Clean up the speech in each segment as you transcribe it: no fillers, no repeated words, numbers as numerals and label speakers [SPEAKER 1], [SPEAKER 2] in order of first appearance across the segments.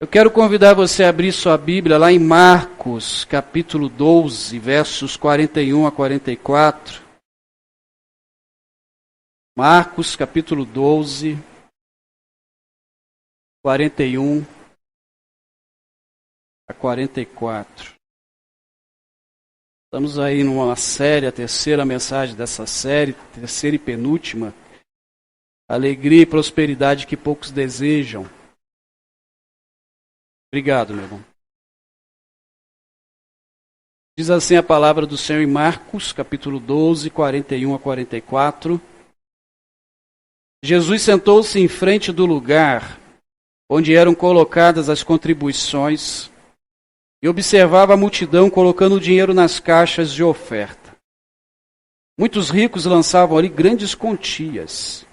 [SPEAKER 1] Eu quero convidar você a abrir sua Bíblia lá em Marcos, capítulo 12, versos 41 a 44. Marcos, capítulo 12, 41 a 44. Estamos aí numa série, a terceira mensagem dessa série, terceira e penúltima. Alegria e prosperidade que poucos desejam. Obrigado, meu irmão. Diz assim a palavra do Senhor em Marcos, capítulo 12, 41 a 44. Jesus sentou-se em frente do lugar onde eram colocadas as contribuições e observava a multidão colocando o dinheiro nas caixas de oferta. Muitos ricos lançavam ali grandes quantias.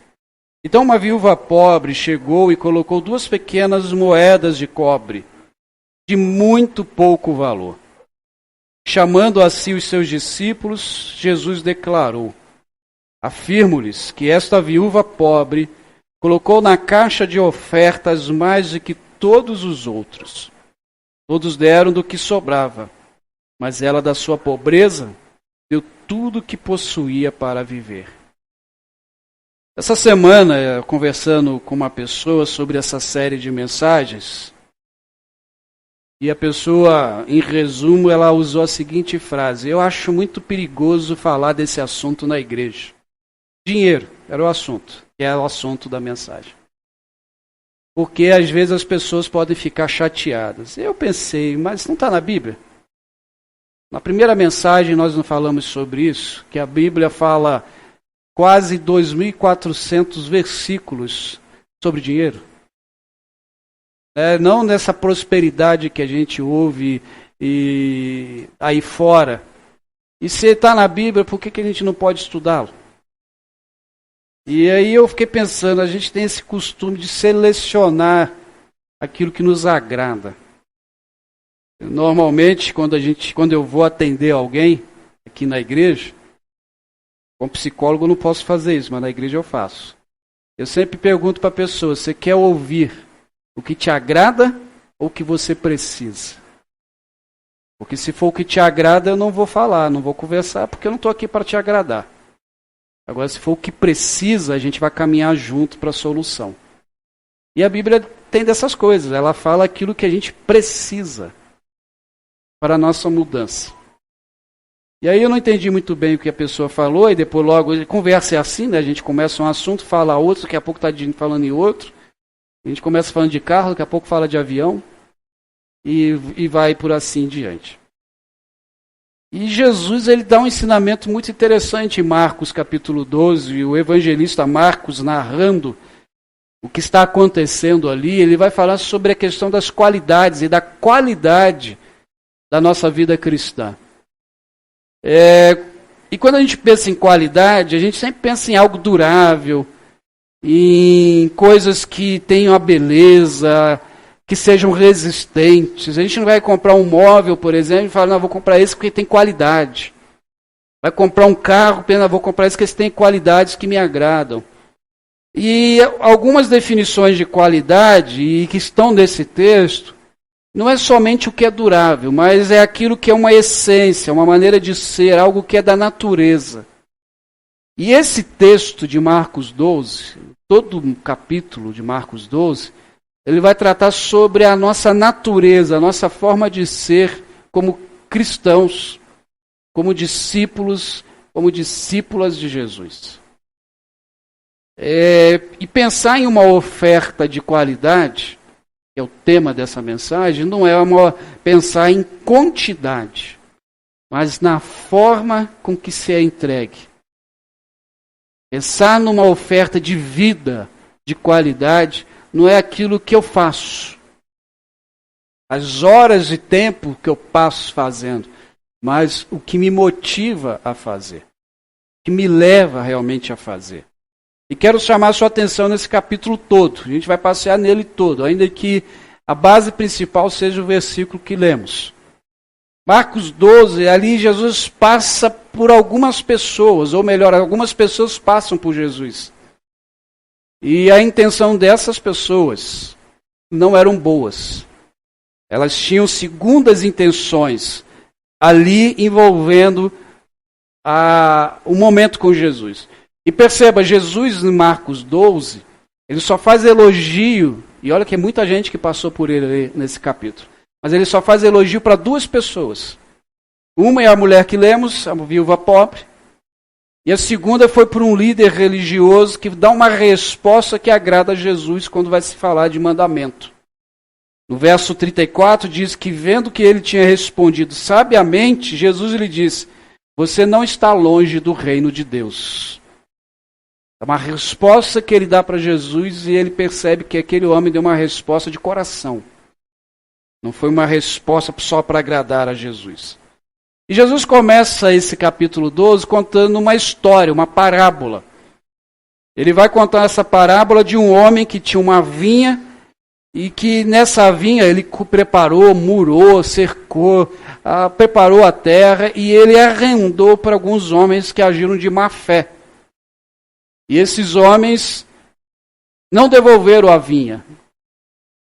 [SPEAKER 1] Então uma viúva pobre chegou e colocou 2 pequenas moedas de cobre, de muito pouco valor. Chamando a si os seus discípulos, Jesus declarou: afirmo-lhes que esta viúva pobre colocou na caixa de ofertas mais do que todos os outros. Todos deram do que sobrava, mas ela da sua pobreza deu tudo o que possuía para viver. Essa semana, conversando com uma pessoa sobre essa série de mensagens, e a pessoa, em resumo, ela usou a seguinte frase: eu acho muito perigoso falar desse assunto na igreja. Dinheiro era o assunto, que é o assunto da mensagem. Porque às vezes as pessoas podem ficar chateadas. Eu pensei, mas não está na Bíblia? Na primeira mensagem nós não falamos sobre isso, que a Bíblia fala quase 2.400 versículos sobre dinheiro. Não nessa prosperidade que a gente ouve e aí fora. E se está na Bíblia, por que a gente não pode estudá-lo? E aí eu fiquei pensando, a gente tem esse costume de selecionar aquilo que nos agrada. Normalmente, quando eu vou atender alguém aqui na igreja, como psicólogo eu não posso fazer isso, mas na igreja eu faço. Eu sempre pergunto para a pessoa: você quer ouvir o que te agrada ou o que você precisa? Porque se for o que te agrada, eu não vou falar, não vou conversar, porque eu não estou aqui para te agradar. Agora, se for o que precisa, a gente vai caminhar junto para a solução. E a Bíblia tem dessas coisas, ela fala aquilo que a gente precisa para a nossa mudança. E aí eu não entendi muito bem o que a pessoa falou, e depois logo, conversa é assim, né? A gente começa um assunto, fala outro, daqui a pouco está falando em outro. A gente começa falando de carro, daqui a pouco fala de avião, e vai por assim em diante. E Jesus, ele dá um ensinamento muito interessante em Marcos capítulo 12, o evangelista Marcos, narrando o que está acontecendo ali, ele vai falar sobre a questão das qualidades e da qualidade da nossa vida cristã. E quando a gente pensa em qualidade, a gente sempre pensa em algo durável, em coisas que tenham a beleza, que sejam resistentes. A gente não vai comprar um móvel, por exemplo, e falar: não, vou comprar esse porque tem qualidade. Vai comprar um carro, vou comprar esse porque tem qualidades que me agradam. E algumas definições de qualidade, e que estão nesse texto, não é somente o que é durável, mas é aquilo que é uma essência, uma maneira de ser, algo que é da natureza. E esse texto de Marcos 12, todo um capítulo de Marcos 12, ele vai tratar sobre a nossa natureza, a nossa forma de ser como cristãos, como discípulos, como discípulas de Jesus. E pensar em uma oferta de qualidade, que é o tema dessa mensagem, não é pensar em quantidade, mas na forma com que se é entregue. Pensar numa oferta de vida, de qualidade, não é aquilo que eu faço, as horas de tempo que eu passo fazendo, mas o que me motiva a fazer, o que me leva realmente a fazer. E quero chamar a sua atenção nesse capítulo todo, a gente vai passear nele todo, ainda que a base principal seja o versículo que lemos. Marcos 12, ali Jesus passa por algumas pessoas, ou melhor, algumas pessoas passam por Jesus. E a intenção dessas pessoas não eram boas. Elas tinham segundas intenções ali envolvendo o momento com Jesus. E perceba, Jesus em Marcos 12, ele só faz elogio, e olha que é muita gente que passou por ele nesse capítulo, mas ele só faz elogio para duas pessoas. Uma é a mulher que lemos, a viúva pobre, e a segunda foi por um líder religioso que dá uma resposta que agrada a Jesus quando vai se falar de mandamento. No verso 34 diz que, vendo que ele tinha respondido sabiamente, Jesus lhe disse: você não está longe do reino de Deus. É uma resposta que ele dá para Jesus e ele percebe que aquele homem deu uma resposta de coração. Não foi uma resposta só para agradar a Jesus. E Jesus começa esse capítulo 12 contando uma história, uma parábola. Ele vai contar essa parábola de um homem que tinha uma vinha e que nessa vinha ele preparou, murou, cercou, preparou a terra e ele arrendou para alguns homens que agiram de má fé. E esses homens não devolveram a vinha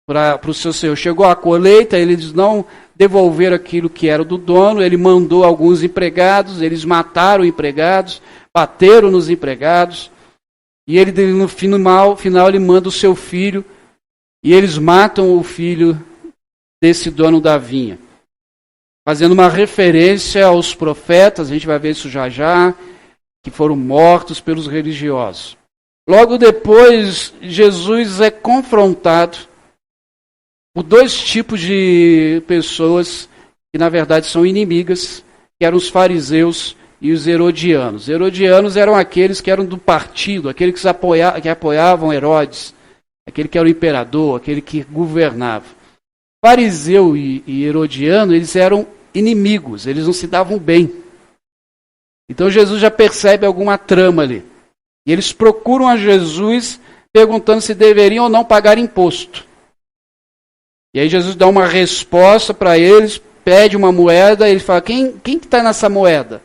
[SPEAKER 1] para o seu senhor. Chegou a colheita, eles não devolveram aquilo que era do dono, ele mandou alguns empregados, eles mataram empregados, bateram nos empregados, e ele no final ele manda o seu filho, e eles matam o filho desse dono da vinha. Fazendo uma referência aos profetas, a gente vai ver isso já já, que foram mortos pelos religiosos. Logo depois, Jesus é confrontado por dois tipos de pessoas que na verdade são inimigas, que eram os fariseus e os herodianos. Os herodianos eram aqueles que eram do partido, aqueles que apoiavam Herodes, aquele que era o imperador, aquele que governava. Fariseu e herodiano, eles eram inimigos, eles não se davam bem. Então Jesus já percebe alguma trama ali. E eles procuram a Jesus perguntando se deveriam ou não pagar imposto. E aí Jesus dá uma resposta para eles, pede uma moeda, e ele fala: quem está nessa moeda?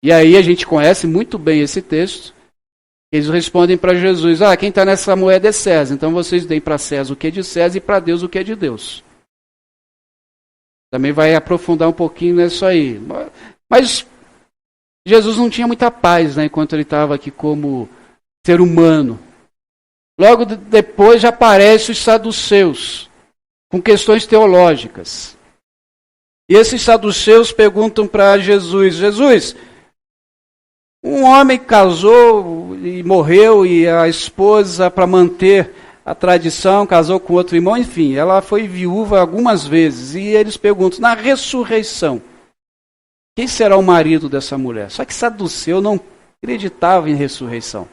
[SPEAKER 1] E aí a gente conhece muito bem esse texto. Eles respondem para Jesus: quem está nessa moeda é César, então vocês deem para César o que é de César e para Deus o que é de Deus. Também vai aprofundar um pouquinho nisso aí. Mas Jesus não tinha muita paz, né, enquanto ele estava aqui como ser humano. Logo depois já aparecem os saduceus, com questões teológicas. E esses saduceus perguntam para Jesus: Jesus, um homem casou e morreu, e a esposa, para manter a tradição, casou com outro irmão, enfim, ela foi viúva algumas vezes. E eles perguntam: na ressurreição, quem será o marido dessa mulher? Só que saduceu não acreditava em ressurreição.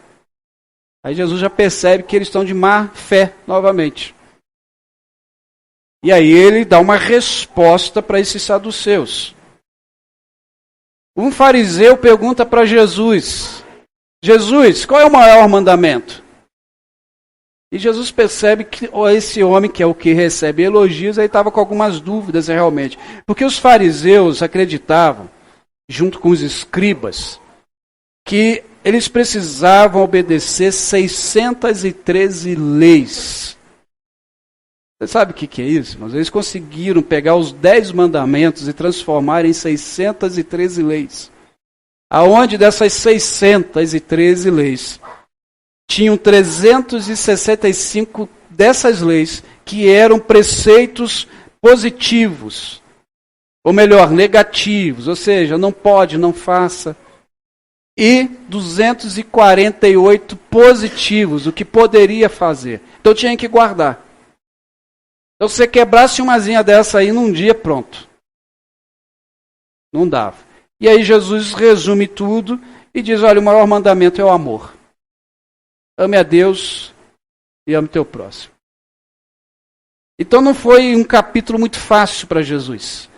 [SPEAKER 1] Aí Jesus já percebe que eles estão de má fé novamente. E aí ele dá uma resposta para esses saduceus. Um fariseu pergunta para Jesus: Jesus, qual é o maior mandamento? E Jesus percebe que esse homem, que é o que recebe elogios, aí estava com algumas dúvidas realmente. Porque os fariseus acreditavam, junto com os escribas, que eles precisavam obedecer 613 leis. Você sabe o que é isso, irmãos? Eles conseguiram pegar os 10 mandamentos e transformar em 613 leis. Aonde dessas 613 leis, tinham 365 dessas leis que eram preceitos positivos, ou melhor, negativos, ou seja, não pode, não faça. E 248 positivos, o que poderia fazer. Então tinha que guardar. Então se você quebrasse umazinha dessa aí num dia, pronto. Não dava. E aí Jesus resume tudo e diz: olha, o maior mandamento é o amor. Ame a Deus e ame teu próximo. Então não foi um capítulo muito fácil para Jesus.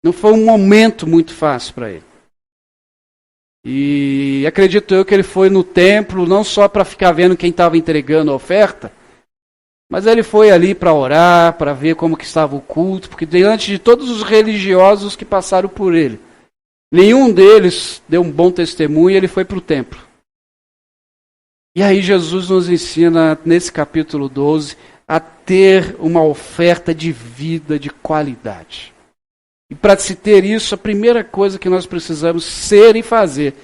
[SPEAKER 1] Não foi um momento muito fácil para ele. E acredito eu que ele foi no templo não só para ficar vendo quem estava entregando a oferta, mas ele foi ali para orar, para ver como que estava o culto, porque diante de todos os religiosos que passaram por ele, nenhum deles deu um bom testemunho e ele foi para o templo. E aí Jesus nos ensina, nesse capítulo 12, a ter uma oferta de vida de qualidade. E para se ter isso, a primeira coisa que nós precisamos ser e fazer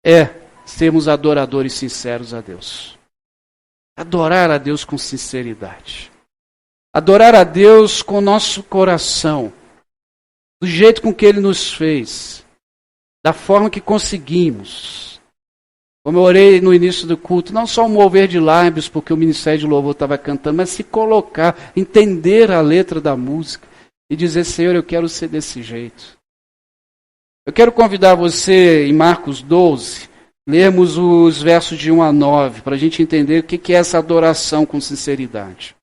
[SPEAKER 1] é sermos adoradores sinceros a Deus. Adorar a Deus com sinceridade. Adorar a Deus com o nosso coração, do jeito com que Ele nos fez, da forma que conseguimos. Como eu orei no início do culto, não só um mover de lábios, porque o Ministério de Louvor estava cantando, mas se colocar, entender a letra da música e dizer, Senhor, eu quero ser desse jeito. Eu quero convidar você, em Marcos 12, lermos os versos de 1 a 9, para a gente entender o que é essa adoração com sinceridade.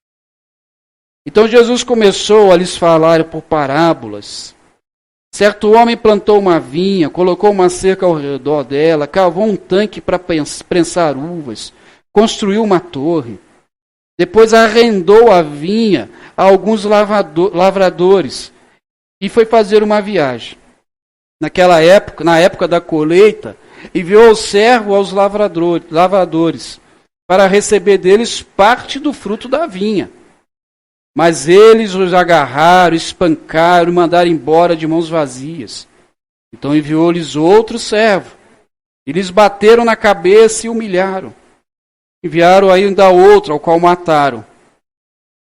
[SPEAKER 1] Então Jesus começou a lhes falar por parábolas. Certo homem plantou uma vinha, colocou uma cerca ao redor dela, cavou um tanque para prensar uvas, construiu uma torre. Depois arrendou a vinha a alguns lavradores e foi fazer uma viagem. Naquela época, na época da colheita, enviou o servo aos lavradores para receber deles parte do fruto da vinha. Mas eles os agarraram, espancaram e mandaram embora de mãos vazias. Então enviou-lhes outro servo. E lhes bateram na cabeça e humilharam. Enviaram ainda outro, ao qual mataram.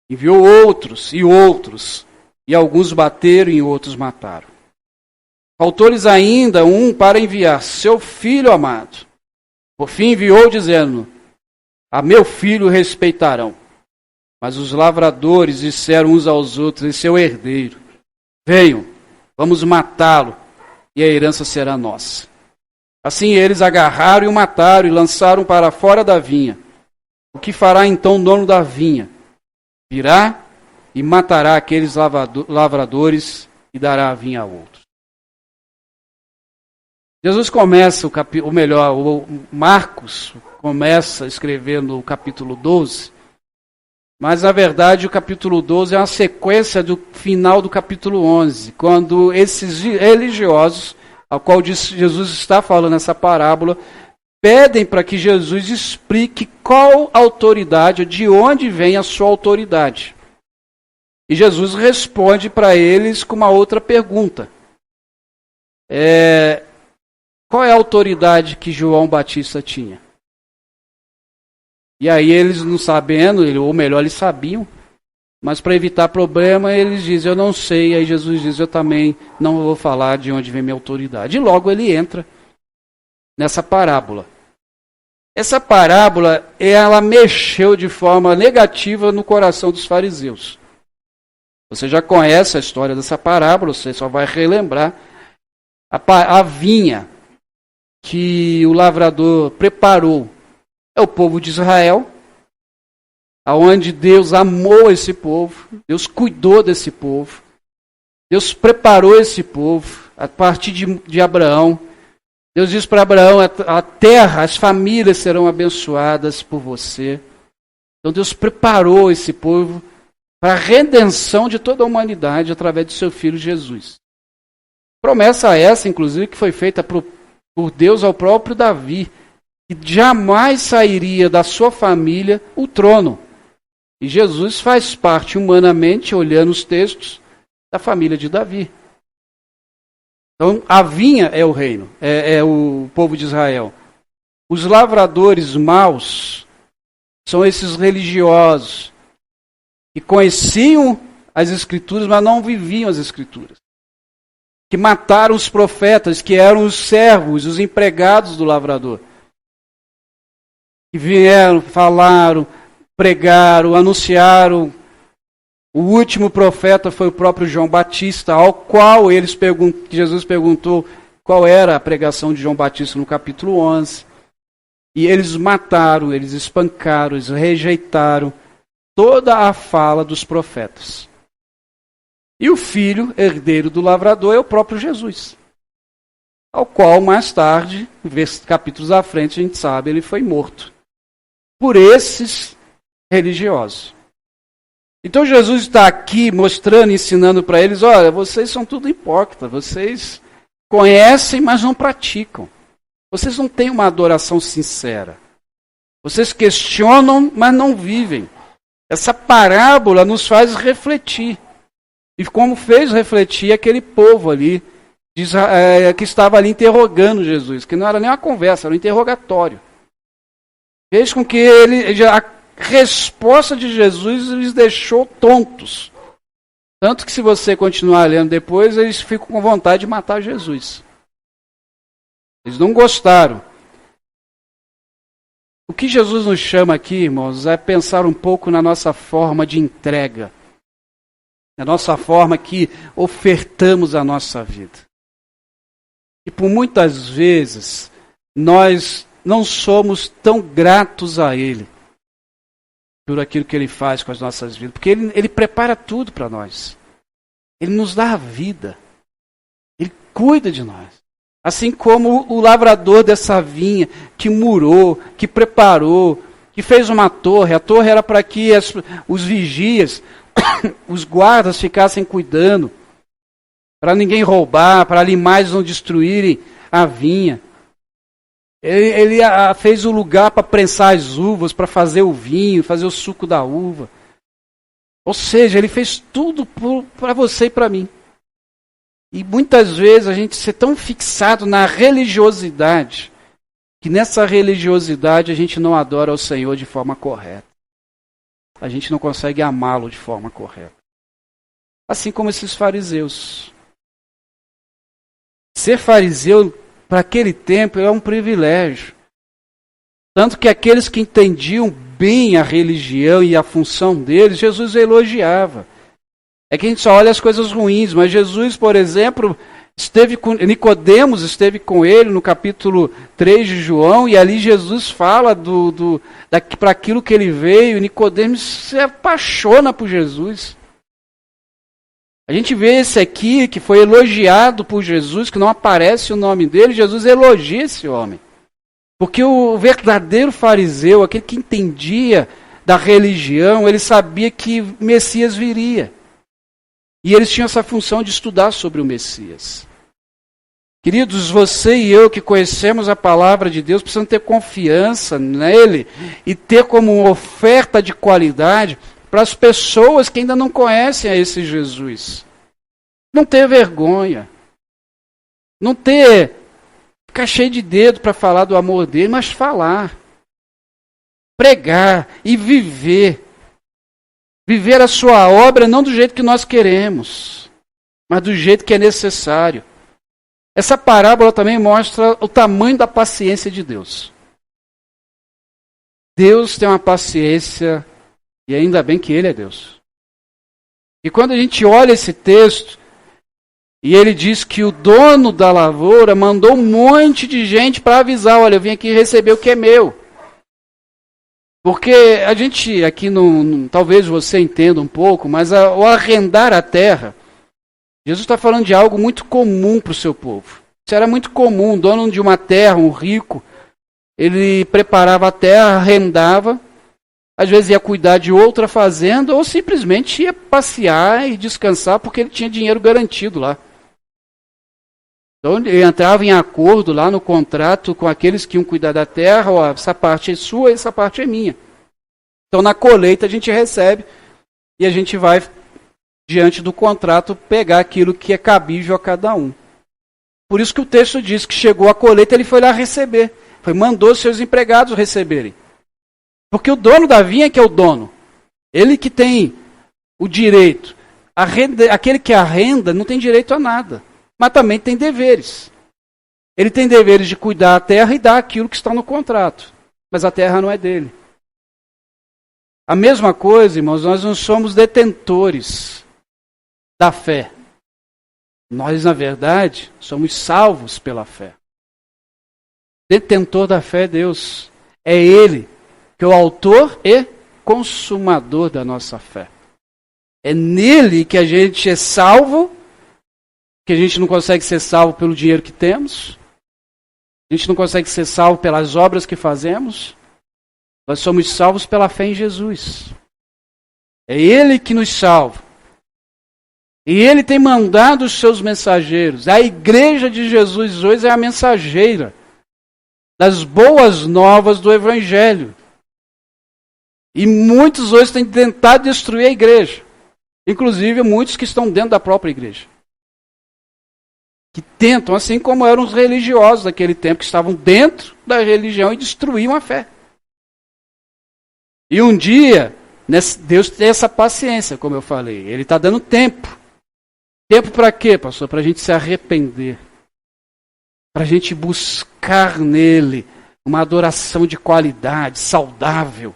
[SPEAKER 1] Enviou outros, e alguns bateram e outros mataram. Faltou-lhes ainda um para enviar, seu filho amado. Por fim enviou, dizendo, a meu filho respeitarão. Mas os lavradores disseram uns aos outros, esse é o herdeiro. Venham, vamos matá-lo, e a herança será nossa. Assim eles agarraram e o mataram e lançaram para fora da vinha. O que fará então o dono da vinha? Virá e matará aqueles lavradores e dará a vinha a outros. Jesus começa o Marcos começa escrevendo o capítulo 12, mas, na verdade, o capítulo 12 é uma sequência do final do capítulo 11, quando esses religiosos, ao qual Jesus está falando essa parábola, pedem para que Jesus explique qual autoridade, de onde vem a sua autoridade. E Jesus responde para eles com uma outra pergunta. Qual é a autoridade que João Batista tinha? E aí eles não sabendo, ou melhor, eles sabiam, mas para evitar problema, eles dizem, eu não sei. Aí Jesus diz, eu também não vou falar de onde vem minha autoridade. E logo ele entra nessa parábola. Essa parábola, ela mexeu de forma negativa no coração dos fariseus. Você já conhece a história dessa parábola, você só vai relembrar. A vinha que o lavrador preparou é o povo de Israel, aonde Deus amou esse povo, Deus cuidou desse povo, Deus preparou esse povo a partir de Abraão. Deus diz para Abraão, a terra, as famílias serão abençoadas por você. Então Deus preparou esse povo para a redenção de toda a humanidade através de seu Filho Jesus. Promessa essa, inclusive, que foi feita por Deus ao próprio Davi, que jamais sairia da sua família o trono. E Jesus faz parte humanamente, olhando os textos, da família de Davi. Então, a vinha é o reino, é o povo de Israel. Os lavradores maus são esses religiosos que conheciam as Escrituras, mas não viviam as Escrituras. Que mataram os profetas, que eram os servos, os empregados do lavrador. Que vieram, falaram, pregaram, anunciaram. O último profeta foi o próprio João Batista, ao qual Jesus perguntou qual era a pregação de João Batista no capítulo 11. E eles mataram, eles espancaram, eles rejeitaram toda a fala dos profetas. E o filho, herdeiro do lavrador, é o próprio Jesus. Ao qual, mais tarde, capítulos à frente, a gente sabe, ele foi morto por esses religiosos. Então Jesus está aqui mostrando, ensinando para eles, olha, vocês são tudo hipócritas, vocês conhecem, mas não praticam. Vocês não têm uma adoração sincera. Vocês questionam, mas não vivem. Essa parábola nos faz refletir. E como fez refletir aquele povo ali, que estava ali interrogando Jesus, que não era nem uma conversa, era um interrogatório. Fez com que a resposta de Jesus lhes deixou tontos. Tanto que se você continuar lendo depois, eles ficam com vontade de matar Jesus. Eles não gostaram. O que Jesus nos chama aqui, irmãos, é pensar um pouco na nossa forma de entrega. Na nossa forma que ofertamos a nossa vida. E por muitas vezes, nós não somos tão gratos a Ele por aquilo que Ele faz com as nossas vidas. Porque Ele prepara tudo para nós. Ele nos dá a vida. Ele cuida de nós. Assim como o lavrador dessa vinha, que murou, que preparou, que fez uma torre. A torre era para que os vigias, os guardas ficassem cuidando, para ninguém roubar, para animais não destruírem a vinha. Ele fez o lugar para prensar as uvas, para fazer o vinho, fazer o suco da uva. Ou seja, Ele fez tudo para você e para mim. E muitas vezes a gente se tão fixado na religiosidade, que nessa religiosidade a gente não adora o Senhor de forma correta. A gente não consegue amá-lo de forma correta. Assim como esses fariseus. Ser fariseu, para aquele tempo, é um privilégio. Tanto que aqueles que entendiam bem a religião e a função deles, Jesus elogiava. É que a gente só olha as coisas ruins, mas Jesus, por exemplo, Nicodemos esteve com ele no capítulo 3 de João, e ali Jesus fala para aquilo que ele veio. Nicodemos se apaixona por Jesus. A gente vê esse aqui, que foi elogiado por Jesus, que não aparece o nome dele, Jesus elogia esse homem. Porque o verdadeiro fariseu, aquele que entendia da religião, ele sabia que o Messias viria. E eles tinham essa função de estudar sobre o Messias. Queridos, você e eu que conhecemos a palavra de Deus, precisamos ter confiança nele e ter como oferta de qualidade para as pessoas que ainda não conhecem a esse Jesus. Não ter vergonha. Não ficar cheio de dedo para falar do amor dele, mas falar. Pregar e viver. Viver a sua obra não do jeito que nós queremos, mas do jeito que é necessário. Essa parábola também mostra o tamanho da paciência de Deus. Deus tem uma paciência, e ainda bem que Ele é Deus. E quando a gente olha esse texto, e ele diz que o dono da lavoura mandou um monte de gente para avisar, olha, eu vim aqui receber o que é meu. Porque a gente aqui, talvez você entenda um pouco, mas ao arrendar a terra, Jesus está falando de algo muito comum para o seu povo. Isso era muito comum, o dono de uma terra, um rico, ele preparava a terra, arrendava, às vezes ia cuidar de outra fazenda, ou simplesmente ia passear e descansar, porque ele tinha dinheiro garantido lá. Então ele entrava em acordo lá no contrato com aqueles que iam cuidar da terra, ó, essa parte é sua, essa parte é minha. Então na colheita a gente recebe e a gente vai, diante do contrato, pegar aquilo que é cabível a cada um. Por isso que o texto diz que chegou a colheita, ele foi lá receber. Mandou seus empregados receberem. Porque o dono da vinha que é o dono. Ele que tem o direito. Aquele que arrenda não tem direito a nada. Mas também tem deveres. Ele tem deveres de cuidar da terra e dar aquilo que está no contrato. Mas a terra não é dele. A mesma coisa, irmãos, nós não somos detentores da fé. Nós, na verdade, somos salvos pela fé. Detentor da fé é Deus. É Ele que é o autor e consumador da nossa fé. É nele que a gente é salvo, que a gente não consegue ser salvo pelo dinheiro que temos, a gente não consegue ser salvo pelas obras que fazemos, nós somos salvos pela fé em Jesus. É Ele que nos salva. E Ele tem mandado os seus mensageiros. A igreja de Jesus hoje é a mensageira das boas novas do Evangelho. E muitos hoje têm tentado destruir a igreja. Inclusive muitos que estão dentro da própria igreja. Que tentam, assim como eram os religiosos daquele tempo, que estavam dentro da religião e destruíam a fé. E um dia, Deus tem essa paciência, como eu falei. Ele está dando tempo. Tempo para quê, pastor? Para a gente se arrepender. Para a gente buscar nele uma adoração de qualidade, saudável.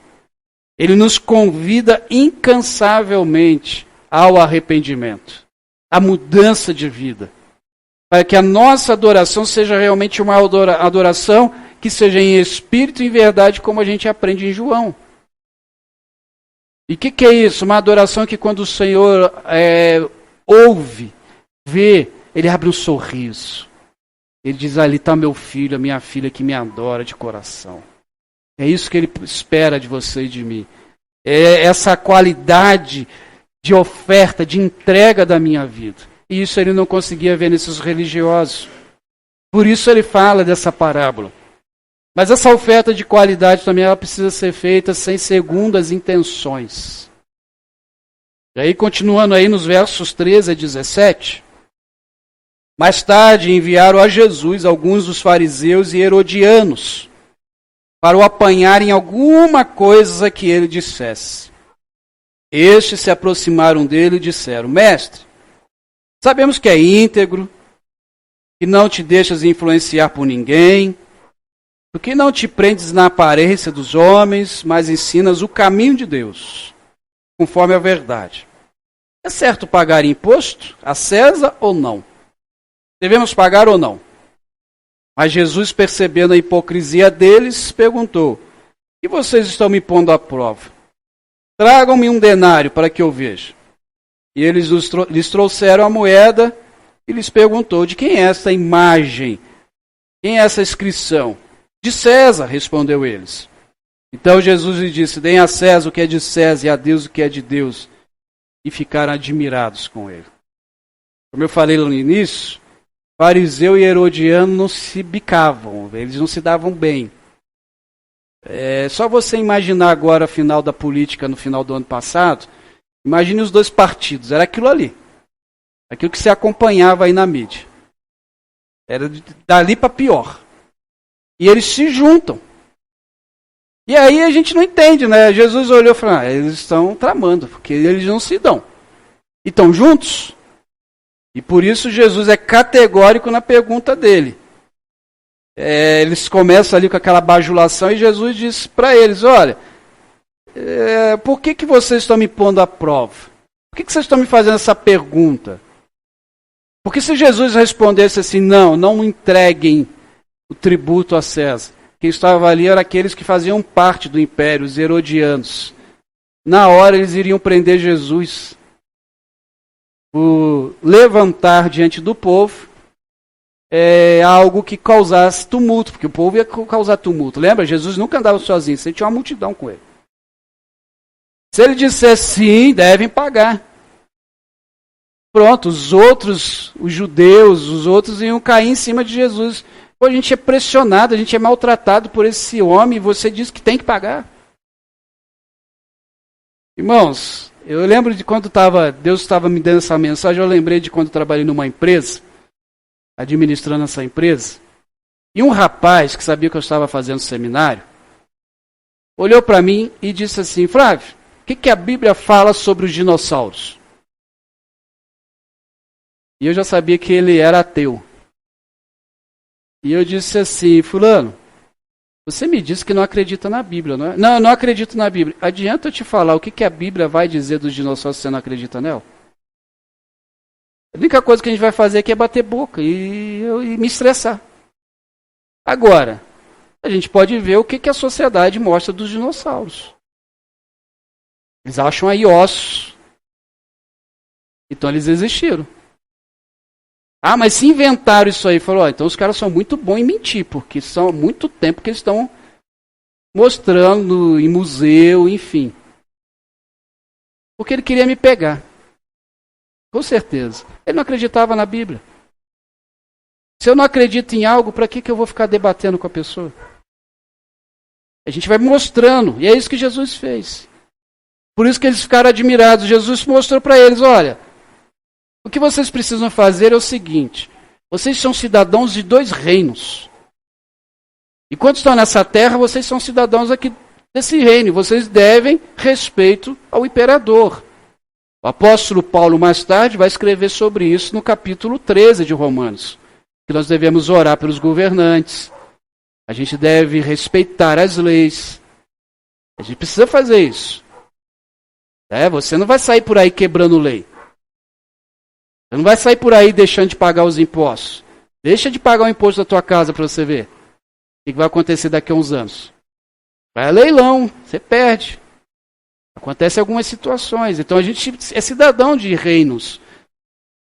[SPEAKER 1] Ele nos convida incansavelmente ao arrependimento, à mudança de vida. Para que a nossa adoração seja realmente uma adoração que seja em espírito e em verdade, como a gente aprende em João. E o que é isso? Uma adoração que quando o Senhor ouve, vê, ele abre um sorriso. Ele diz, ali está meu filho, a minha filha que me adora de coração. É isso que ele espera de você e de mim. É essa qualidade de oferta, de entrega da minha vida. E isso ele não conseguia ver nesses religiosos. Por isso ele fala dessa parábola. Mas essa oferta de qualidade também ela precisa ser feita sem segundas intenções. E aí, continuando aí nos versos 13 a 17. Mais tarde enviaram a Jesus alguns dos fariseus e herodianos para o apanharem alguma coisa que ele dissesse. Estes se aproximaram dele e disseram, mestre, sabemos que é íntegro, que não te deixas influenciar por ninguém, porque não te prendes na aparência dos homens, mas ensinas o caminho de Deus, conforme a verdade. É certo pagar imposto a César ou não? Devemos pagar ou não? Mas Jesus, percebendo a hipocrisia deles, perguntou, e vocês estão me pondo à prova? Tragam-me um denário para que eu veja. E eles lhes trouxeram a moeda e lhes perguntou, de quem é essa imagem? Quem é essa inscrição? De César, respondeu eles. Então Jesus lhe disse, deem a César o que é de César e a Deus o que é de Deus. E ficaram admirados com ele. Como eu falei lá no início, fariseu e herodiano não se bicavam, eles não se davam bem. É só você imaginar agora a final da política no final do ano passado, imagine os dois partidos, era aquilo ali. Aquilo que se acompanhava aí na mídia. Era dali para pior. E eles se juntam. E aí a gente não entende, né? Jesus olhou e falou, eles estão tramando, porque eles não se dão. E estão juntos. E por isso Jesus é categórico na pergunta dele. Eles começam ali com aquela bajulação e Jesus diz para eles, olha, por que vocês estão me pondo à prova? Por que vocês estão me fazendo essa pergunta? Porque se Jesus respondesse assim, não entreguem o tributo a César. Quem estava ali eram aqueles que faziam parte do império, os herodianos. Na hora eles iriam prender Jesus. O levantar diante do povo é algo que causasse tumulto, porque o povo ia causar tumulto. Lembra? Jesus nunca andava sozinho, sempre tinha uma multidão com ele. Se ele dissesse sim, devem pagar. Pronto, os outros, os judeus, os outros iam cair em cima de Jesus. Pô, a gente é pressionado, a gente é maltratado por esse homem e você diz que tem que pagar. Irmãos, eu lembro de quando Deus estava me dando essa mensagem, eu lembrei de quando eu trabalhei numa empresa, administrando essa empresa, e um rapaz que sabia que eu estava fazendo seminário, olhou para mim e disse assim, Flávio, o que a Bíblia fala sobre os dinossauros? E eu já sabia que ele era ateu. E eu disse assim, fulano, você me disse que não acredita na Bíblia, não é? Não, eu não acredito na Bíblia. Adianta eu te falar o que a Bíblia vai dizer dos dinossauros se você não acredita nela? A única coisa que a gente vai fazer aqui é bater boca e me estressar. Agora, a gente pode ver o que a sociedade mostra dos dinossauros. Eles acham aí ossos. Então eles existiram. Ah, mas se inventaram isso aí, falou, então os caras são muito bons em mentir, porque são há muito tempo que eles estão mostrando em museu, enfim. Porque ele queria me pegar. Com certeza. Ele não acreditava na Bíblia. Se eu não acredito em algo, para que eu vou ficar debatendo com a pessoa? A gente vai mostrando, e é isso que Jesus fez. Por isso que eles ficaram admirados. Jesus mostrou para eles, olha, o que vocês precisam fazer é o seguinte, vocês são cidadãos de 2 reinos. Enquanto estão nessa terra, vocês são cidadãos aqui desse reino, vocês devem respeito ao imperador. O apóstolo Paulo, mais tarde, vai escrever sobre isso no capítulo 13 de Romanos, que nós devemos orar pelos governantes, a gente deve respeitar as leis, a gente precisa fazer isso. Você não vai sair por aí quebrando lei. Você não vai sair por aí deixando de pagar os impostos. Deixa de pagar o imposto da tua casa para você ver o que vai acontecer daqui a uns anos. Vai a leilão, você perde. Acontecem algumas situações. Então a gente é cidadão de reinos.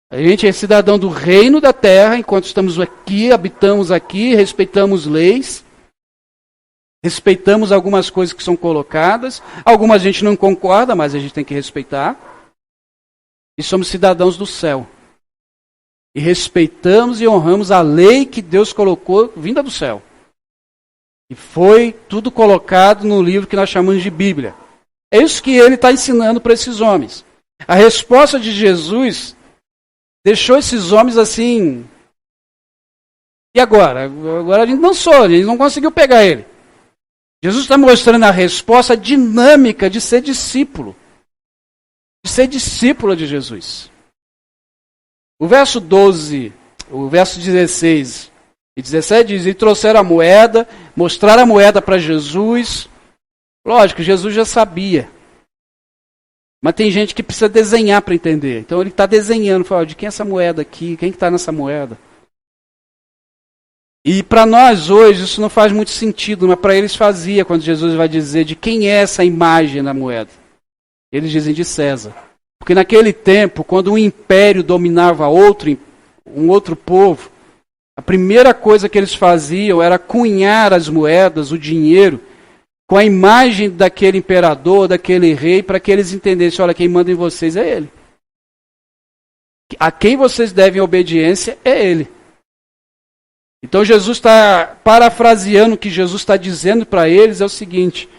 [SPEAKER 1] A gente é cidadão do reino da terra, enquanto estamos aqui, habitamos aqui, respeitamos leis, respeitamos algumas coisas que são colocadas, algumas a gente não concorda, mas a gente tem que respeitar. E somos cidadãos do céu. E respeitamos e honramos a lei que Deus colocou vinda do céu. E foi tudo colocado no livro que nós chamamos de Bíblia. É isso que ele está ensinando para esses homens. A resposta de Jesus deixou esses homens assim. E agora? Agora a gente a gente não conseguiu pegar ele. Jesus está mostrando a resposta dinâmica de ser discípulo. De ser discípulo de Jesus. O verso 12, o verso 16 e 17 diz, e trouxeram a moeda, mostraram a moeda para Jesus. Lógico, Jesus já sabia. Mas tem gente que precisa desenhar para entender. Então ele está desenhando, fala, de quem é essa moeda aqui? Quem está nessa moeda? E para nós hoje isso não faz muito sentido, mas para eles fazia quando Jesus vai dizer de quem é essa imagem na moeda. Eles dizem de César. Porque naquele tempo, quando um império dominava um outro povo, a primeira coisa que eles faziam era cunhar as moedas, o dinheiro, com a imagem daquele imperador, daquele rei, para que eles entendessem, olha, quem manda em vocês é ele. A quem vocês devem obediência é ele. Então Jesus está parafraseando o que Jesus está dizendo para eles, é o seguinte,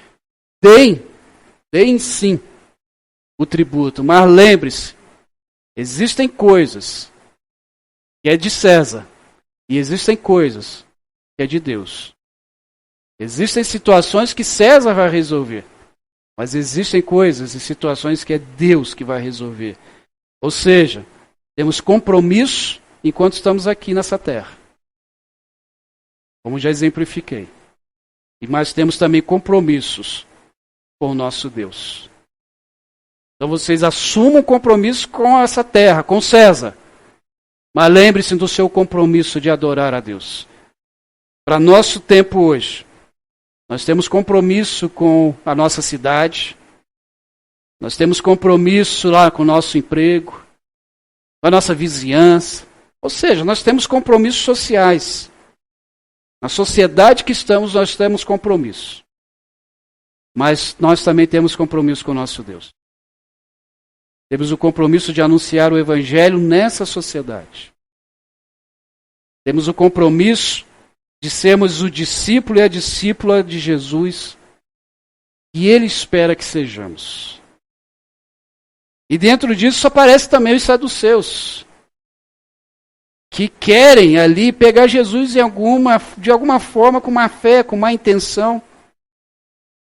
[SPEAKER 1] deem sim o tributo, mas lembre-se, existem coisas que é de César e existem coisas que é de Deus. Existem situações que César vai resolver, mas existem coisas e situações que é Deus que vai resolver. Ou seja, temos compromisso enquanto estamos aqui nessa terra, como já exemplifiquei. Mas temos também compromissos com o nosso Deus. Então vocês assumam compromisso com essa terra, com César. Mas lembre-se do seu compromisso de adorar a Deus. Para nosso tempo hoje, nós temos compromisso com a nossa cidade, nós temos compromisso lá com o nosso emprego, com a nossa vizinhança. Ou seja, nós temos compromissos sociais. Na sociedade que estamos, nós temos compromisso. Mas nós também temos compromisso com o nosso Deus. Temos o compromisso de anunciar o Evangelho nessa sociedade. Temos o compromisso de sermos o discípulo e a discípula de Jesus que Ele espera que sejamos. E dentro disso aparece também os saduceus, que querem ali pegar Jesus de alguma forma, com má fé, com má intenção.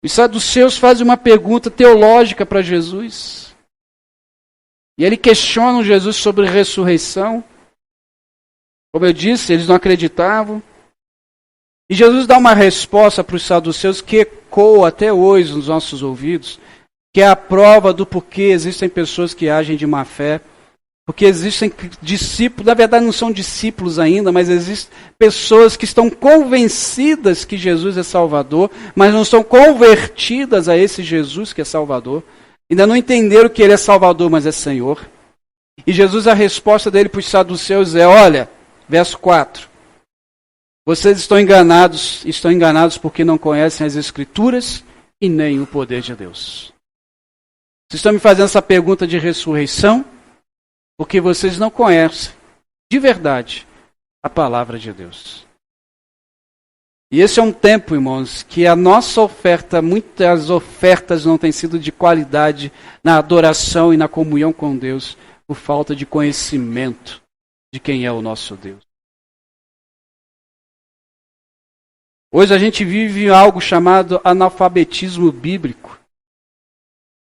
[SPEAKER 1] Os saduceus fazem uma pergunta teológica para Jesus. E ele questiona Jesus sobre ressurreição. Como eu disse, eles não acreditavam. E Jesus dá uma resposta para os saduceus que ecoa até hoje nos nossos ouvidos, que é a prova do porquê existem pessoas que agem de má fé, porque existem discípulos, na verdade não são discípulos ainda, mas existem pessoas que estão convencidas que Jesus é Salvador, mas não são convertidas a esse Jesus que é Salvador. Ainda não entenderam que Ele é Salvador, mas é Senhor. E Jesus, a resposta dele para os saduceus é, olha, verso 4. Vocês estão enganados porque não conhecem as Escrituras e nem o poder de Deus. Vocês estão me fazendo essa pergunta de ressurreição porque vocês não conhecem, de verdade, a palavra de Deus. E esse é um tempo, irmãos, que a nossa oferta, muitas ofertas não têm sido de qualidade na adoração e na comunhão com Deus, por falta de conhecimento de quem é o nosso Deus. Hoje a gente vive algo chamado analfabetismo bíblico.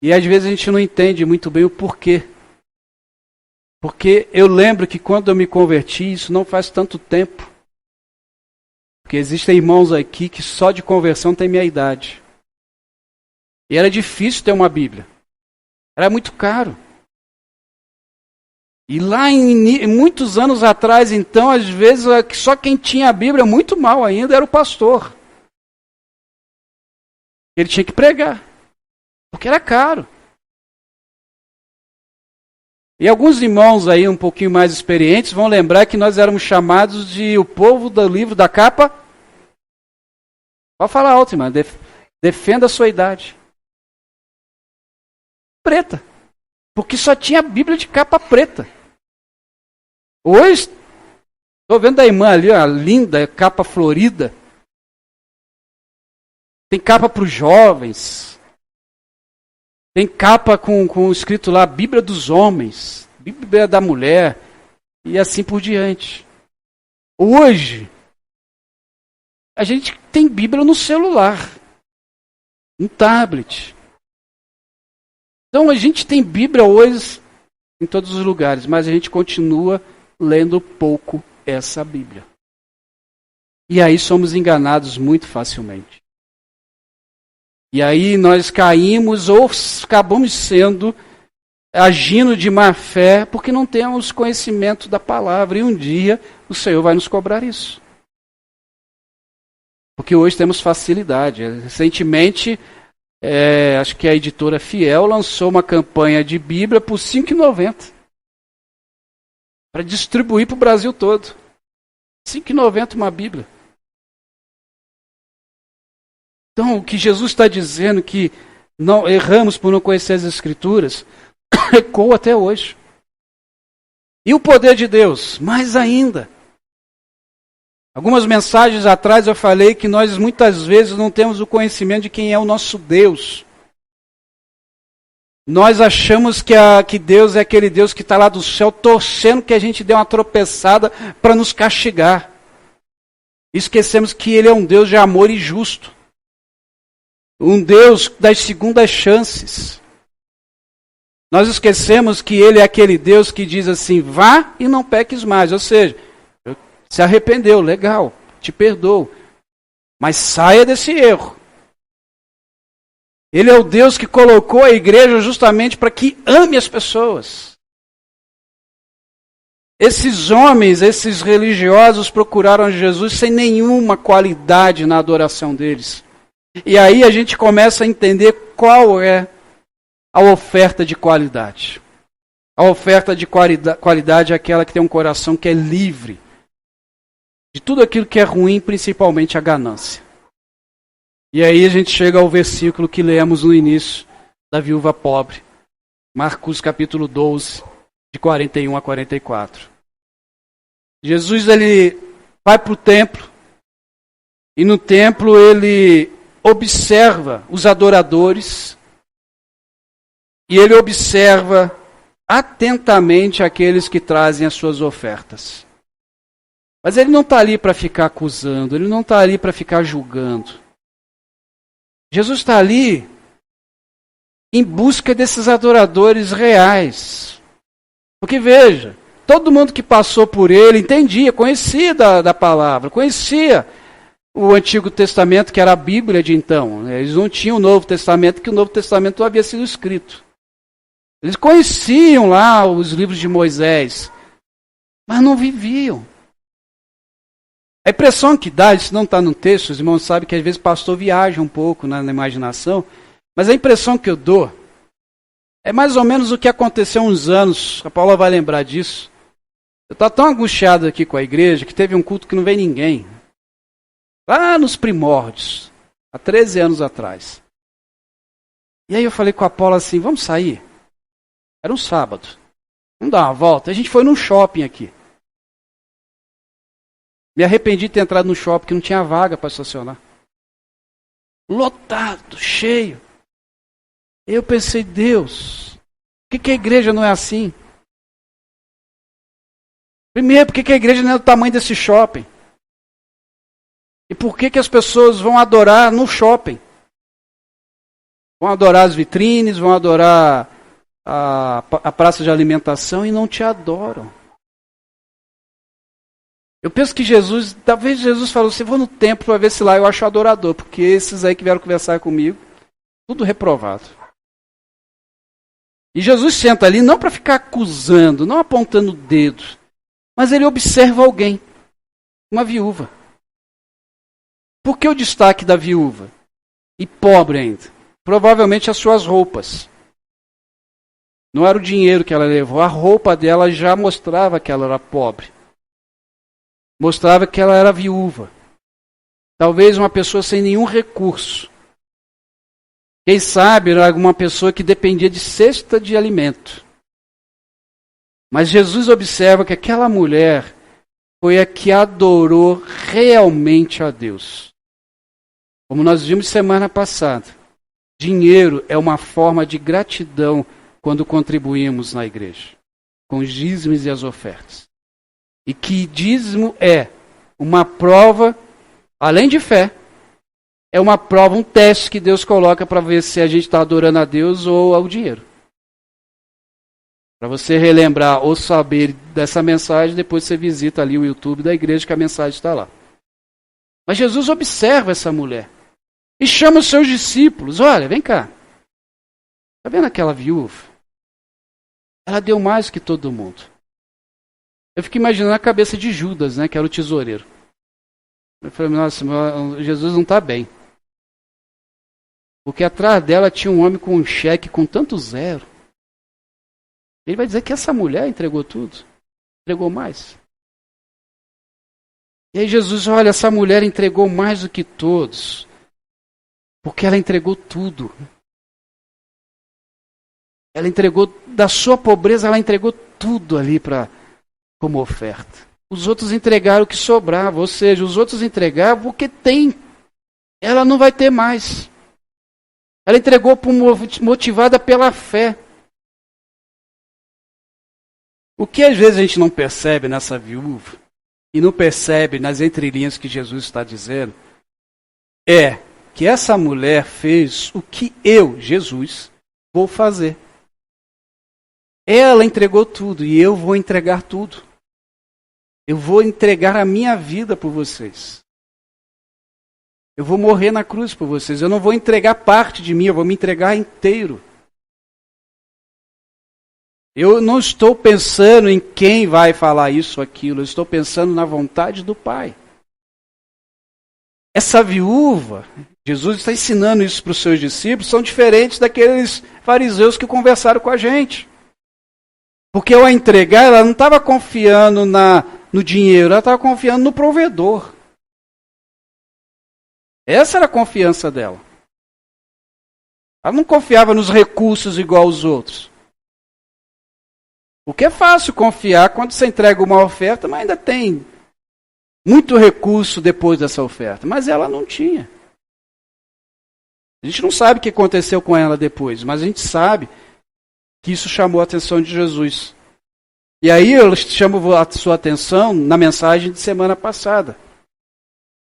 [SPEAKER 1] E às vezes a gente não entende muito bem o porquê. Porque eu lembro que quando eu me converti, isso não faz tanto tempo. Porque existem irmãos aqui que só de conversão tem minha idade. E era difícil ter uma Bíblia. Era muito caro. E lá em muitos anos atrás, então, às vezes, só quem tinha a Bíblia, muito mal ainda, era o pastor. Ele tinha que pregar. Porque era caro. E alguns irmãos aí um pouquinho mais experientes vão lembrar que nós éramos chamados de o povo do livro da capa. Pode falar alto, irmão. Defenda a sua idade. Preta. Porque só tinha a Bíblia de capa preta. Hoje, estou vendo a irmã ali, a linda capa florida. Tem capa para os jovens. Tem capa com escrito lá, Bíblia dos homens, Bíblia da mulher, e assim por diante. Hoje, a gente tem Bíblia no celular, no tablet. Então a gente tem Bíblia hoje em todos os lugares, mas a gente continua lendo pouco essa Bíblia. E aí somos enganados muito facilmente. E aí nós caímos ou acabamos agindo de má fé porque não temos conhecimento da palavra. E um dia o Senhor vai nos cobrar isso. Porque hoje temos facilidade. Recentemente, acho que a editora Fiel lançou uma campanha de Bíblia por R$ 5,90. Para distribuir para o Brasil todo. R$ 5,90 uma Bíblia. Então, o que Jesus está dizendo, que não erramos por não conhecer as Escrituras, ecoa até hoje. E o poder de Deus? Mais ainda. Algumas mensagens atrás eu falei que nós muitas vezes não temos o conhecimento de quem é o nosso Deus. Nós achamos que Deus é aquele Deus que está lá do céu torcendo que a gente dê uma tropeçada para nos castigar. Esquecemos que Ele é um Deus de amor e justo. Um Deus das segundas chances. Nós esquecemos que Ele é aquele Deus que diz assim, vá e não peques mais. Ou seja, se arrependeu, legal, te perdoo. Mas saia desse erro. Ele é o Deus que colocou a igreja justamente para que ame as pessoas. Esses homens, esses religiosos procuraram Jesus sem nenhuma qualidade na adoração deles. E aí a gente começa a entender qual é a oferta de qualidade. A oferta de qualidade é aquela que tem um coração que é livre de tudo aquilo que é ruim, principalmente a ganância. E aí a gente chega ao versículo que lemos no início da viúva pobre. Marcos capítulo 12, de 41 a 44. Jesus ele vai para o templo e no templo ele observa os adoradores e ele observa atentamente aqueles que trazem as suas ofertas. Mas ele não está ali para ficar acusando, ele não está ali para ficar julgando. Jesus está ali em busca desses adoradores reais. Porque veja, todo mundo que passou por ele entendia, conhecia da palavra, conhecia o Antigo Testamento, que era a Bíblia de então. Eles não tinham o Novo Testamento, que o Novo Testamento não havia sido escrito. Eles conheciam lá os livros de Moisés, mas não viviam. A impressão que dá, isso não está no texto, os irmãos sabem que às vezes o pastor viaja um pouco na imaginação, mas a impressão que eu dou é mais ou menos o que aconteceu há uns anos, a Paula vai lembrar disso. Eu estou tão angustiado aqui com a igreja que teve um culto que não veio ninguém. Lá nos primórdios, há 13 anos atrás. E aí eu falei com a Paula assim, vamos sair? Era um sábado. Vamos dar uma volta? A gente foi num shopping aqui. Me arrependi de ter entrado no shopping, que não tinha vaga para estacionar. Lotado, cheio. Eu pensei, Deus, por que a igreja não é assim? Primeiro, por que a igreja não é do tamanho desse shopping? E por que as pessoas vão adorar no shopping? Vão adorar as vitrines, vão adorar a praça de alimentação e não te adoram. Eu penso que talvez Jesus falou assim, vou no templo para ver se lá eu acho adorador, porque esses aí que vieram conversar comigo, tudo reprovado. E Jesus senta ali não para ficar acusando, não apontando o dedo, mas ele observa alguém, uma viúva. Por que o destaque da viúva? E pobre ainda. Provavelmente as suas roupas. Não era o dinheiro que ela levou, a roupa dela já mostrava que ela era pobre. Mostrava que ela era viúva. Talvez uma pessoa sem nenhum recurso. Quem sabe era alguma pessoa que dependia de cesta de alimento. Mas Jesus observa que aquela mulher foi a que adorou realmente a Deus. Como nós vimos semana passada, dinheiro é uma forma de gratidão quando contribuímos na igreja, com os dízimos e as ofertas. E que dízimo é uma prova, além de fé, é uma prova, um teste que Deus coloca para ver se a gente está adorando a Deus ou ao dinheiro. Para você relembrar ou saber dessa mensagem, depois você visita ali o YouTube da igreja que a mensagem está lá. Mas Jesus observa essa mulher e chama os seus discípulos. Olha, vem cá. Está vendo aquela viúva? Ela deu mais que todo mundo. Eu fico imaginando a cabeça de Judas, né, que era o tesoureiro. Eu falei, nossa, Jesus não está bem. Porque atrás dela tinha um homem com um cheque com tanto zero. Ele vai dizer que essa mulher entregou tudo. Entregou mais. E aí Jesus, olha, essa mulher entregou mais do que todos. Porque ela entregou tudo. Ela entregou, da sua pobreza, ela entregou tudo ali como oferta. Os outros entregaram o que sobrava, ou seja, os outros entregaram o que tem. Ela não vai ter mais. Ela entregou motivada pela fé. O que às vezes a gente não percebe nessa viúva, e não percebe nas entrelinhas que Jesus está dizendo, é que essa mulher fez o que eu, Jesus, vou fazer. Ela entregou tudo e eu vou entregar tudo. Eu vou entregar a minha vida por vocês. Eu vou morrer na cruz por vocês. Eu não vou entregar parte de mim, eu vou me entregar inteiro. Eu não estou pensando em quem vai falar isso ou aquilo. Eu estou pensando na vontade do Pai. Essa viúva, Jesus está ensinando isso para os seus discípulos, são diferentes daqueles fariseus que conversaram com a gente. Porque ao entregar, ela não estava confiando no dinheiro, ela estava confiando no provedor. Essa era a confiança dela. Ela não confiava nos recursos igual aos outros. O que é fácil confiar quando você entrega uma oferta, mas ainda tem muito recurso depois dessa oferta. Mas ela não tinha. A gente não sabe o que aconteceu com ela depois, mas a gente sabe que isso chamou a atenção de Jesus. E aí eu chamo a sua atenção na mensagem de semana passada.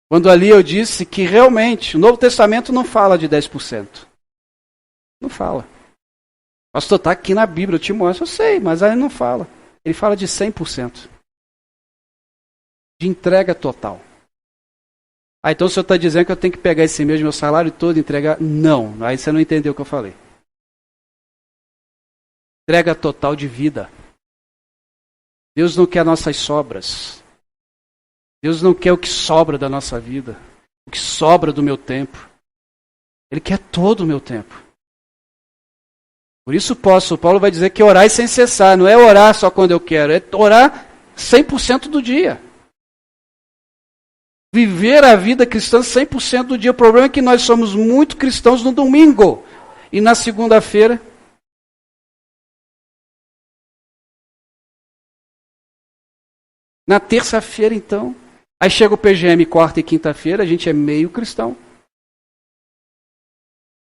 [SPEAKER 1] Quando ali eu disse que realmente o Novo Testamento não fala de 10%. Não fala. O pastor está aqui na Bíblia, eu te mostro, eu sei, mas aí não fala. Ele fala de 100%. De entrega total. Ah, então o senhor está dizendo que eu tenho que pegar esse mês, meu salário todo e entregar? Não, aí você não entendeu o que eu falei. Entrega total de vida. Deus não quer nossas sobras. Deus não quer o que sobra da nossa vida. O que sobra do meu tempo. Ele quer todo o meu tempo. Por isso o apóstolo Paulo vai dizer que orar sem cessar. Não é orar só quando eu quero. É orar 100% do dia. Viver a vida cristã 100% do dia. O problema é que nós somos muito cristãos no domingo. E na segunda-feira... Na terça-feira, então, Aí chega o PGM quarta e quinta-feira, a gente é meio cristão.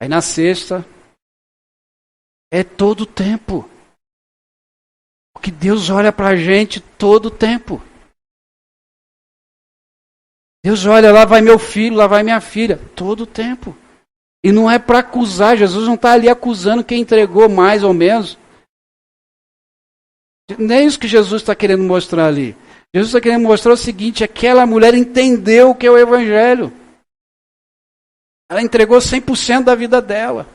[SPEAKER 1] Aí na sexta, é todo o tempo. Porque Deus olha pra gente todo o tempo. Deus olha, lá vai meu filho, lá vai minha filha, todo o tempo. E não é para acusar, Jesus não está ali acusando quem entregou mais ou menos. Nem isso que Jesus está querendo mostrar ali. Jesus está querendo mostrar o seguinte, aquela mulher entendeu o que é o Evangelho. Ela entregou 100% da vida dela.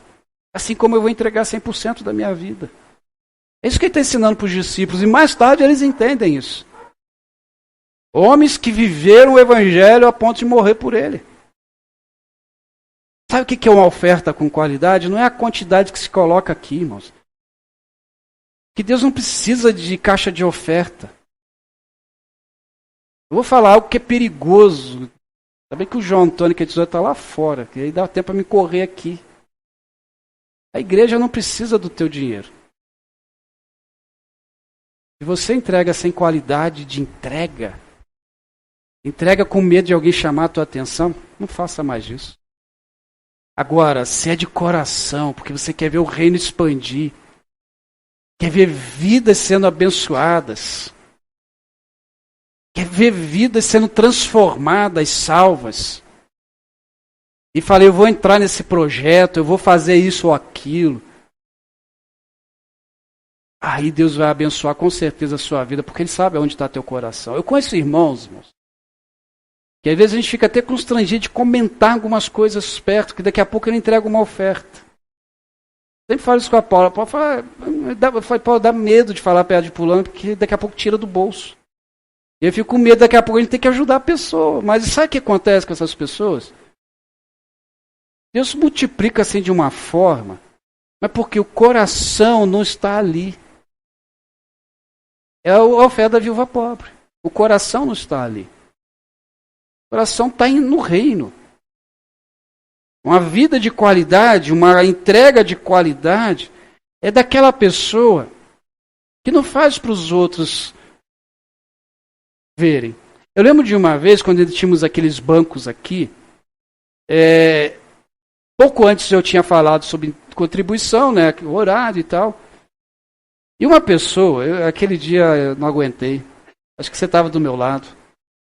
[SPEAKER 1] Assim como eu vou entregar 100% da minha vida. É isso que ele está ensinando para os discípulos. E mais tarde eles entendem isso. Homens que viveram o Evangelho a ponto de morrer por ele. Sabe o que é uma oferta com qualidade? Não é a quantidade que se coloca aqui, irmãos. Que Deus não precisa de caixa de oferta. Eu vou falar algo que é perigoso. Sabe que o João Antônio, que é tesouro, está lá fora. Que aí dá tempo para me correr aqui. A igreja não precisa do teu dinheiro. Se você entrega sem qualidade de entrega, entrega com medo de alguém chamar a tua atenção, não faça mais isso. Agora, se é de coração, porque você quer ver o reino expandir, quer ver vidas sendo abençoadas, quer ver vidas sendo transformadas, salvas, e falei, eu vou entrar nesse projeto, eu vou fazer isso ou aquilo, aí Deus vai abençoar com certeza a sua vida, porque Ele sabe onde está teu coração. Eu conheço irmãos, que às esse a gente fica até constrangido de comentar algumas coisas perto, que daqui a pouco ele entrega uma oferta. Sempre falo isso com a Paula. Paulo dá medo de falar perto de fulano, porque daqui a pouco tira do bolso. E eu fico com medo, daqui a pouco a gente tem que ajudar a pessoa. Mas sabe o que acontece com essas pessoas? Deus multiplica assim de uma forma, mas porque o coração não está ali. É a oferta da viúva pobre. O coração não está ali. O coração está no reino. Uma vida de qualidade, uma entrega de qualidade, é daquela pessoa que não faz para os outros verem. Eu lembro de uma vez, quando tínhamos aqueles bancos aqui, pouco antes eu tinha falado sobre contribuição, né, o horário e tal. E uma pessoa, aquele dia eu não aguentei, acho que você estava do meu lado.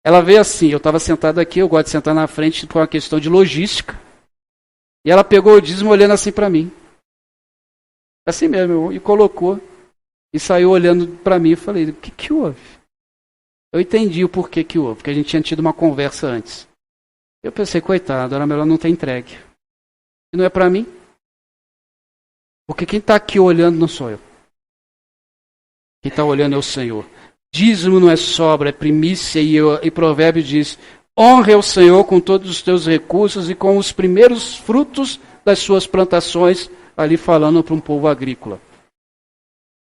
[SPEAKER 1] Ela veio assim, eu estava sentado aqui, eu gosto de sentar na frente por uma questão de logística. E ela pegou o dízimo olhando assim para mim. Assim mesmo, e colocou. E saiu olhando para mim e falei, o que houve? Eu entendi o porquê que houve, porque a gente tinha tido uma conversa antes. Eu pensei, coitado, era melhor não ter entregue. E não é para mim. Porque quem está aqui olhando não sou eu. Quem está olhando é o Senhor. Dízimo não é sobra, é primícia, e Provérbio diz, honre ao Senhor com todos os teus recursos e com os primeiros frutos das suas plantações, ali falando para um povo agrícola.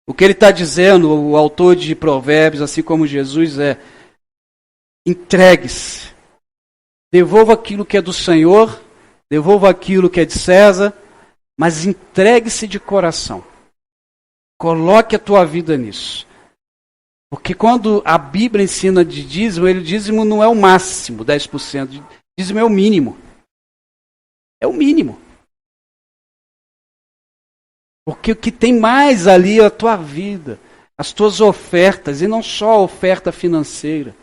[SPEAKER 1] O que ele está dizendo, o autor de Provérbios, assim como Jesus, é entregue-se. Devolva aquilo que é do Senhor, devolva aquilo que é de César, mas entregue-se de coração. Coloque a tua vida nisso. Porque quando a Bíblia ensina de dízimo, o dízimo não é o máximo, 10%. Dízimo é o mínimo. É o mínimo. Porque o que tem mais ali é a tua vida, as tuas ofertas, e não só a oferta financeira.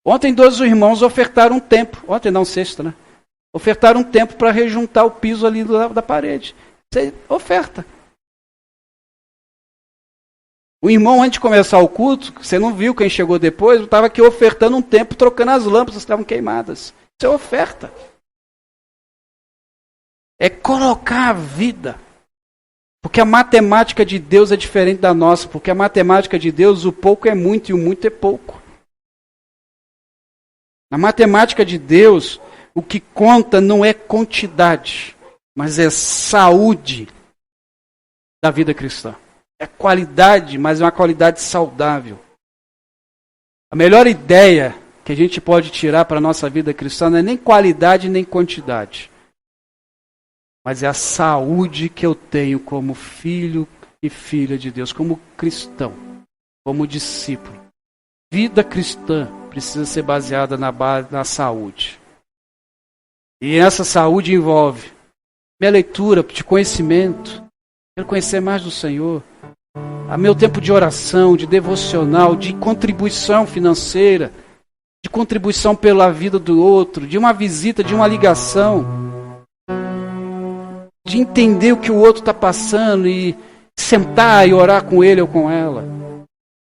[SPEAKER 1] Ontem 2 irmãos ofertaram um tempo, ontem não, sexta, né? Ofertaram um tempo para rejuntar o piso ali da parede. Você oferta. O irmão, antes de começar o culto, você não viu quem chegou depois, estava aqui ofertando um tempo, trocando as lâmpadas que estavam queimadas. Isso é oferta. É colocar a vida. Porque a matemática de Deus é diferente da nossa. Porque a matemática de Deus, o pouco é muito e o muito é pouco. Na matemática de Deus, o que conta não é quantidade, mas é saúde da vida cristã. É qualidade, mas é uma qualidade saudável. A melhor ideia que a gente pode tirar para a nossa vida cristã não é nem qualidade nem quantidade. Mas é a saúde que eu tenho como filho e filha de Deus, como cristão, como discípulo. Vida cristã precisa ser baseada na saúde. E essa saúde envolve minha leitura de conhecimento. Quero conhecer mais do Senhor. A meu tempo de oração, de devocional, de contribuição financeira, de contribuição pela vida do outro, de uma visita, de uma ligação, de entender o que o outro está passando e sentar e orar com ele ou com ela,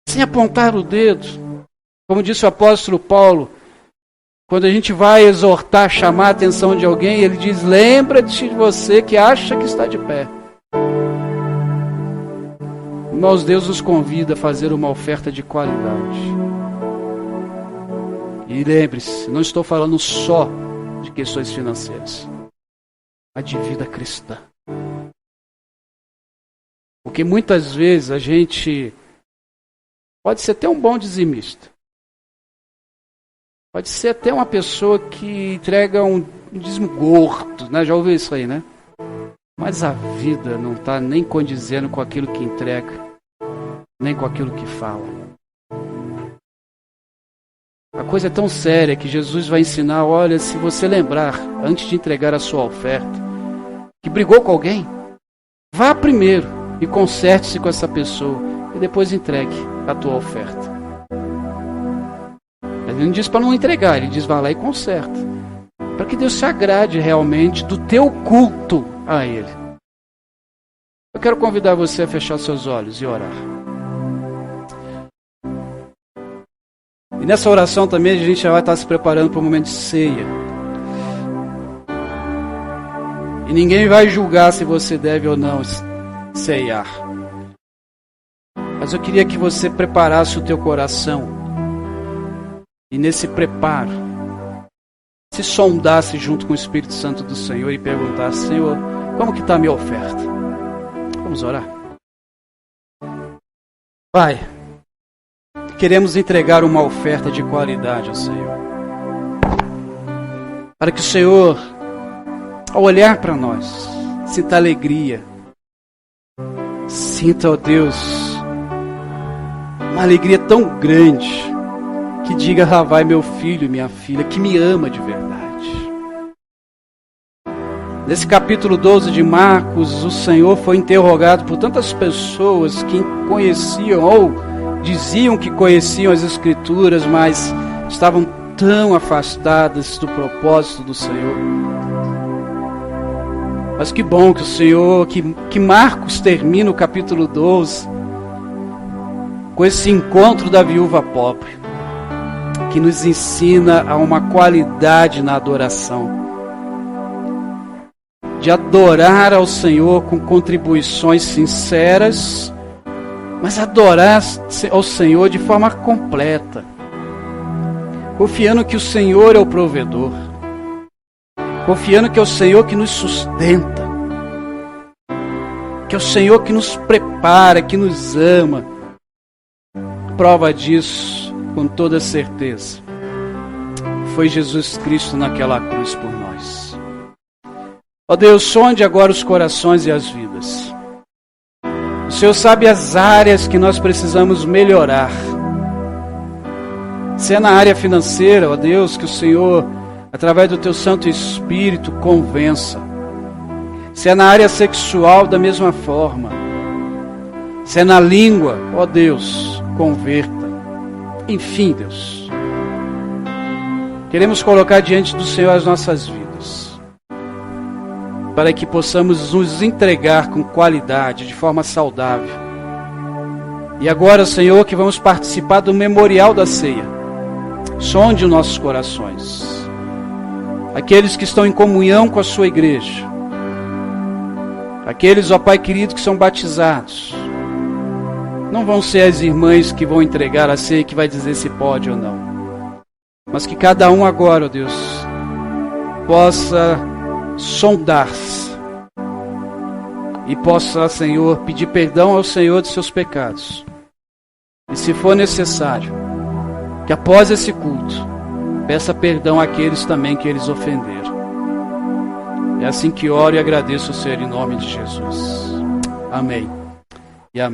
[SPEAKER 1] sem apontar o dedo. Como disse o apóstolo Paulo, quando a gente vai exortar, chamar a atenção de alguém, ele diz: lembra-te de você que acha que está de pé. Irmãos, Deus nos convida a fazer uma oferta de qualidade. E lembre-se, não estou falando só de questões financeiras, mas de vida cristã. Porque muitas vezes a gente pode ser até um bom dizimista. Pode ser até uma pessoa que entrega um dízimo gordo, né? Já ouviu isso aí, né? Mas a vida não está nem condizendo com aquilo que entrega, nem com aquilo que fala. A coisa é tão séria que Jesus vai ensinar: olha, se você lembrar, antes de entregar a sua oferta, que brigou com alguém, vá primeiro e conserte-se com essa pessoa e depois entregue a tua oferta. Ele não diz para não entregar, ele diz: vá lá e conserta, para que Deus se agrade realmente do teu culto a Ele. Eu quero convidar você a fechar seus olhos e orar. E nessa oração também a gente já vai estar se preparando para o momento de ceia. E ninguém vai julgar se você deve ou não ceiar. Mas eu queria que você preparasse o teu coração. E nesse preparo, se sondasse junto com o Espírito Santo do Senhor e perguntasse: Senhor, como que está a minha oferta? Vamos orar. Pai, queremos entregar uma oferta de qualidade ao Senhor. Para que o Senhor, ao olhar para nós, sinta alegria. Sinta, ó Deus, uma alegria tão grande que diga: lá vai meu filho e minha filha, que me ama de verdade. Nesse capítulo 12 de Marcos, o Senhor foi interrogado por tantas pessoas que conheciam ou diziam que conheciam as Escrituras, mas estavam tão afastadas do propósito do Senhor. Mas que bom que o Senhor, que Marcos termina o capítulo 12 com esse encontro da viúva pobre, que nos ensina a uma qualidade na adoração, de adorar ao Senhor com contribuições sinceras, mas adorar ao Senhor de forma completa, confiando que o Senhor é o provedor, confiando que é o Senhor que nos sustenta, que é o Senhor que nos prepara, que nos ama. Prova disso, com toda certeza, foi Jesus Cristo naquela cruz por nós. Ó Deus, sonde agora os corações e as vidas. O Senhor sabe as áreas que nós precisamos melhorar. Se é na área financeira, ó Deus, que o Senhor, através do Teu Santo Espírito, convença. Se é na área sexual, da mesma forma. Se é na língua, ó Deus, converta. Enfim, Deus, queremos colocar diante do Senhor as nossas vidas, para que possamos nos entregar com qualidade, de forma saudável. E agora, Senhor, que vamos participar do memorial da ceia, sonde os nossos corações. Aqueles que estão em comunhão com a sua igreja, aqueles, ó Pai querido, que são batizados, não vão ser as irmãs que vão entregar a ceia, que vai dizer se pode ou não. Mas que cada um agora, ó Deus, possa sondar-se e possa, Senhor, pedir perdão ao Senhor de seus pecados. E se for necessário, que após esse culto, peça perdão àqueles também que eles ofenderam. É assim que oro e agradeço ao Senhor em nome de Jesus. Amém e amém.